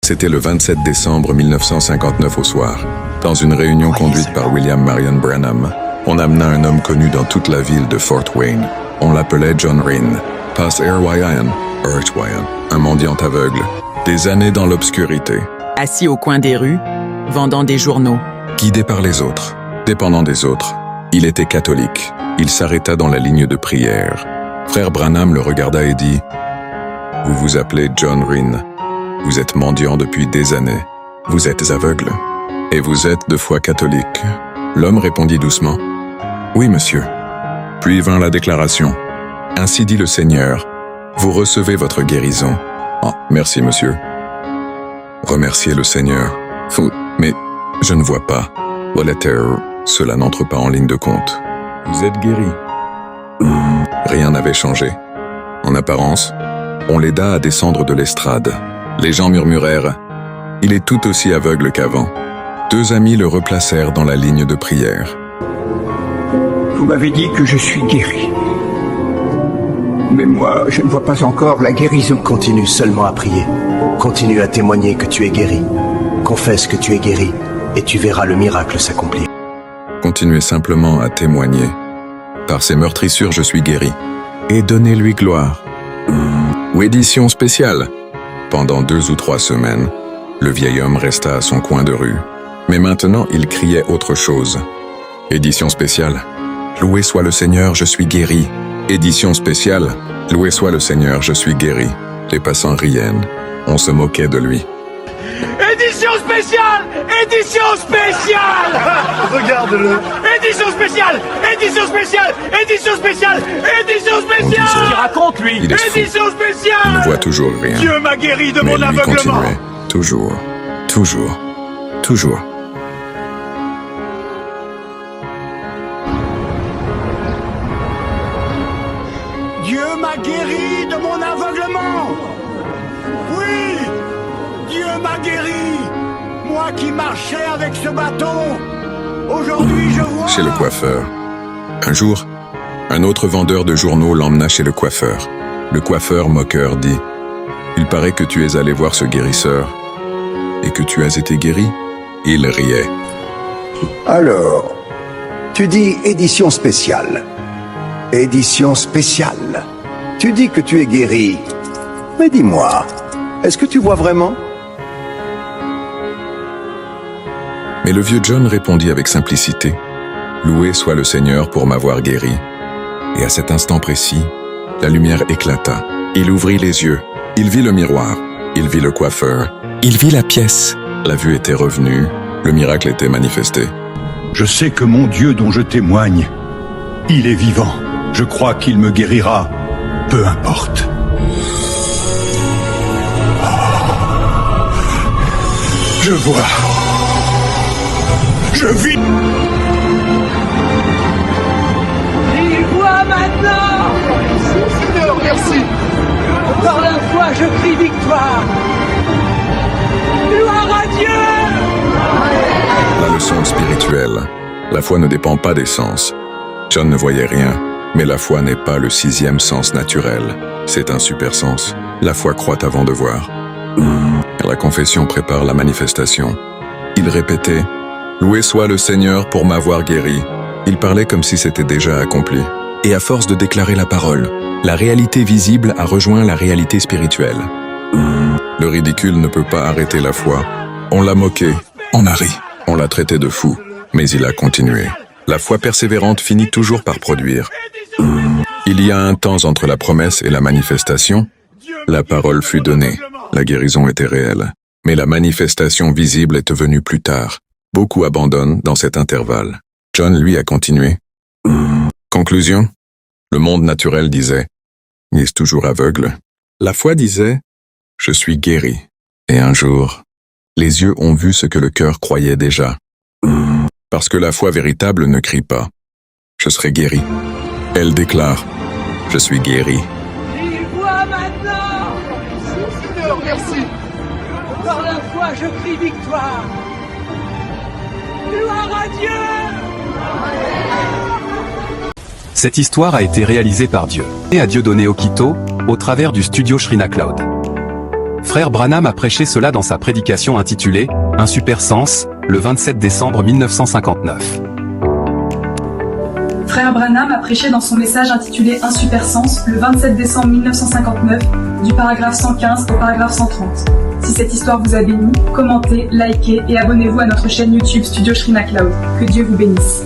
C'était le 27 décembre 1959 au soir. Dans une réunion conduite par William Marion Branham, on amena un homme connu dans toute la ville de Fort Wayne. On l'appelait John Rhyn, Pas Ryan, un mendiant aveugle. Des années dans l'obscurité. Assis au coin des rues, vendant des journaux. Guidé par les autres, dépendant des autres. Il était catholique. Il s'arrêta dans la ligne de prière. Frère Branham le regarda et dit « Vous vous appelez John Rhyn. Vous êtes mendiant depuis des années. Vous êtes aveugle. Et vous êtes de foi catholique. » L'homme répondit doucement « Oui, monsieur. » Puis vint la déclaration « Ainsi dit le Seigneur, vous recevez votre guérison. »« Oh, merci, monsieur. » Remerciez le Seigneur. Mais je ne vois pas. Cela n'entre pas en ligne de compte. Vous êtes guéri. Rien n'avait changé. En apparence, on l'aida à descendre de l'estrade. Les gens murmurèrent « Il est tout aussi aveugle qu'avant ». 2 amis le replacèrent dans la ligne de prière. Vous m'avez dit que je suis guéri. Mais moi, je ne vois pas encore la guérison. Continue seulement à prier. Continue à témoigner que tu es guéri. Confesse que tu es guéri, et tu verras le miracle s'accomplir. Continuez simplement à témoigner. Par ses meurtrissures, je suis guéri. Et donnez-lui gloire. Ou édition spéciale. Pendant 2 ou 3 semaines, le vieil homme resta à son coin de rue. Mais maintenant, il criait autre chose. Édition spéciale. Loué soit le Seigneur, je suis guéri. Édition spéciale. Loué soit le Seigneur, je suis guéri. Les passants riaient. On se moquait de lui. Édition spéciale! Édition spéciale! Regarde-le! Édition spéciale! Édition spéciale! Édition spéciale! Édition On spéciale! disait, Qui raconte, lui? il est fou. Édition Il spéciale! ne voit toujours rien. Dieu m'a guéri de Mais mon lui aveuglement! continuait. Toujours. Toujours. Toujours. Dieu m'a guéri de mon aveuglement. Oui, Dieu m'a guéri. Moi qui marchais avec ce bâton, aujourd'hui je vois. Chez le coiffeur. Un jour, un autre vendeur de journaux l'emmena chez le coiffeur. Le coiffeur moqueur dit « Il paraît que tu es allé voir ce guérisseur et que tu as été guéri ?» Il riait. Alors, tu dis édition spéciale. Édition spéciale. Tu dis que tu es guéri. Mais dis-moi, est-ce que tu vois vraiment? Mais le vieux John répondit avec simplicité « Loué soit le Seigneur pour m'avoir guéri. » Et à cet instant précis, la lumière éclata. Il ouvrit les yeux. Il vit le miroir. Il vit le coiffeur. Il vit la pièce. La vue était revenue. Le miracle était manifesté. Je sais que mon Dieu dont je témoigne, il est vivant. Je crois qu'il me guérira, peu importe. Je vois. Je vis. Il voit maintenant! Seigneur, merci! Par la foi, je crie victoire! Gloire à Dieu! La leçon spirituelle. La foi ne dépend pas des sens. John ne voyait rien, mais la foi n'est pas le 6e sens naturel. C'est un super sens. La foi croit avant de voir. La confession prépare la manifestation. Il répétait « Loué soit le Seigneur pour m'avoir guéri ». Il parlait comme si c'était déjà accompli. Et à force de déclarer la parole, la réalité visible a rejoint la réalité spirituelle. Le ridicule ne peut pas arrêter la foi. On l'a moqué, on a ri, on l'a traité de fou, mais il a continué. La foi persévérante finit toujours par produire. Il y a un temps entre la promesse et la manifestation. La parole fut donnée, la guérison était réelle, mais la manifestation visible est venue plus tard. Beaucoup abandonnent dans cet intervalle. John, lui, a continué. Conclusion, le monde naturel disait « Il est toujours aveugle ». La foi disait « Je suis guéri ». Et un jour, les yeux ont vu ce que le cœur croyait déjà. Parce que la foi véritable ne crie pas « Je serai guéri ». Elle déclare « Je suis guéri ». Il voit maintenant! Seigneur, merci! Par la foi, je crie victoire! Gloire à Dieu! Cette histoire a été réalisée par Dieu et à Dieudonné Okito, au travers du studio Shrina Cloud. Frère Branham a prêché cela dans sa prédication intitulée « Un super sens », le 27 décembre 1959. Frère Branham a prêché dans son message intitulé Un super sens le 27 décembre 1959, du paragraphe 115 au paragraphe 130. Si cette histoire vous a béni, commentez, likez et abonnez-vous à notre chaîne YouTube Studio Sri MacLeod. Que Dieu vous bénisse.